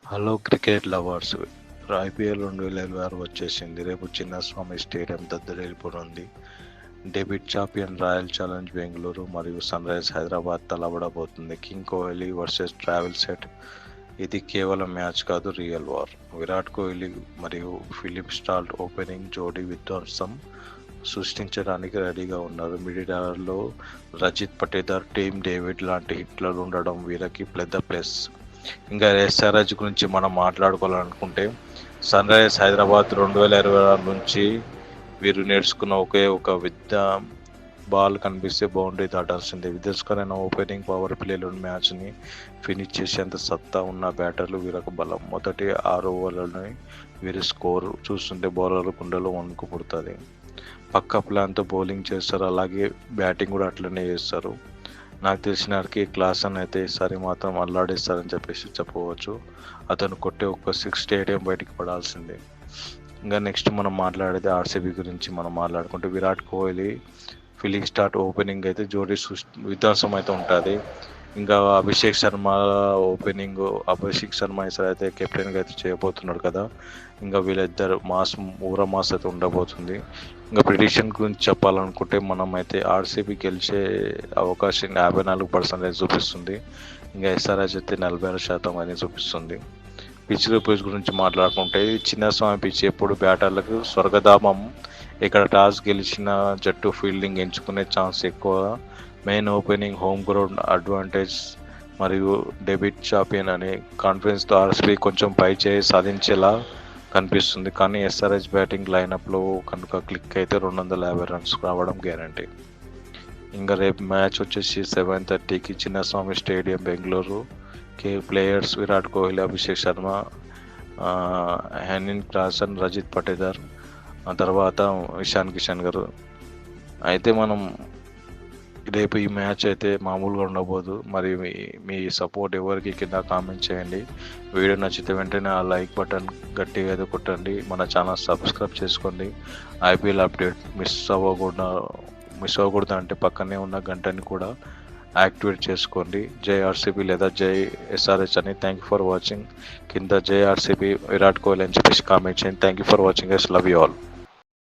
Hello cricket lovers. IPL 2026 వచ్చేసింది. రేపు Chinnaswamy stadium దద్దరిల్లిపోనుంది. Debut champion Royal Challenge Bengaluru మరియు సన్ రైజర్స్ హైదరాబాద్ తలపడబోతుంది. King Kohli versus Travis Head. ఇది కేవలం మ్యాచ్ కాదు, రియల్ వార్. విరాట్ కోహ్లీ మరియు ఫిలిప్ స్టాల్ట్ ఓపెనింగ్ జోడీ విధ్వంసం సృష్టించడానికి రెడీగా ఉన్నారు. మిడిల్ ఆర్డర్లో రజిత్ పటేదర్, టీమ్ డేవిడ్ లాంటి హిట్లర్లు ఉండడం వీరికి పెద్ద ప్లస్. ఇంకా ఎస్ఆర్హెచ్ గురించి మనం మాట్లాడుకోవాలనుకుంటే, సన్ రైజర్స్ హైదరాబాద్ 2026 నుంచి వీరు నేర్చుకున్న ఒకే ఒక విద్య, బాల్ కనిపిస్తే బౌండరీ దాటాల్సిందే. విధ్వంసకరమైన ఓపెనింగ్ పవర్ ప్లేలోని మ్యాచ్ని ఫినిష్ చేసేంత సత్తా ఉన్న బ్యాటర్లు వీరకు బలం. మొదటి 6 ఓవర్లని వీరి స్కోర్ చూస్తుంటే బౌలర్లు గుండెలో వణుకు పుడుతుంది. పక్క ప్లాన్తో బౌలింగ్ చేస్తారు, అలాగే బ్యాటింగ్ కూడా అట్లనే చేస్తారు. నాకు తెలిసిన వారికి క్లాసన్ అయితే ఈసారి మాత్రం అల్లాడిస్తారని చెప్పవచ్చు. అతను కొట్టే ఒక్క 6 స్టేడియం బయటికి పడాల్సిందే. ఇంకా నెక్స్ట్ మనం మాట్లాడేది ఆర్సీబీ గురించి మనం మాట్లాడుకుంటే, Virat Kohli Philip Salt opening అయితే జోడీ విధ్వంసం అయితే ఉంటుంది. ఇంకా అభిషేక్ శర్మ ఈసారి అయితే కెప్టెన్గా అయితే చేయబోతున్నాడు కదా. ఇంకా వీళ్ళిద్దరు మాస్ అయితే ఉండబోతుంది. ఇంకా ప్రిడిక్షన్ గురించి చెప్పాలనుకుంటే, మనం అయితే ఆర్సీబీ గెలిచే అవకాశం 54% చూపిస్తుంది. ఇంకా ఎస్ఆర్హెచ్ అయితే 46% అని చూపిస్తుంది. పిచ్ రిపోర్ట్స్ గురించి మాట్లాడుకుంటే, చిన్నస్వామి పిచ్ ఎప్పుడు బ్యాటర్లకు స్వర్గధామం. ఇక్కడ టాస్ గెలిచిన జట్టు ఫీల్డింగ్ ఎంచుకునే ఛాన్స్ ఎక్కువ. Main opening, home ground advantage మరియు డెబ్యూట్ ఛాంపియన్ అనే కాన్ఫిడెన్స్తో ఆర్సీబీ కొంచెం పై చేయి సాధించేలా కనిపిస్తుంది. కానీ ఎస్ఆర్హెచ్ బ్యాటింగ్ లైనప్లో కనుక క్లిక్ అయితే 250 రన్స్ రావడం గ్యారంటీ. ఇంకా రేపు మ్యాచ్ వచ్చేసి 7:30కి చిన్నస్వామి స్టేడియం, బెంగళూరు. ప్లేయర్స్ విరాట్ కోహ్లీ, అభిషేక్ శర్మ, హెనిన్ క్లాసన్, రజిత్ పటేదర్, ఆ తర్వాత ఇషాన్ కిషన్ గారు. అయితే మనం రేపు ఈ మ్యాచ్ అయితే మామూలుగా ఉండబోదు. మరి మీ సపోర్ట్ ఎవరికి కింద కామెంట్ చేయండి. వీడియో నచ్చితే వెంటనే ఆ లైక్ బటన్ గట్టిగా అయితే కొట్టండి. మన ఛానల్ సబ్స్క్రైబ్ చేసుకోండి. ఐపీఎల్ అప్డేట్ మిస్ అవ్వకూడదు అంటే పక్కనే ఉన్న గంటని కూడా యాక్టివేట్ చేసుకోండి. జై ఆర్సీబీ లేదా జై ఎస్ఆర్హెచ్ అని. Thank you for watching. కింద జై ఆర్సీబీ విరాట్ కోహ్లీ అని చెప్పేసి కామెంట్ చేయండి. Thank you for watching. Love you all.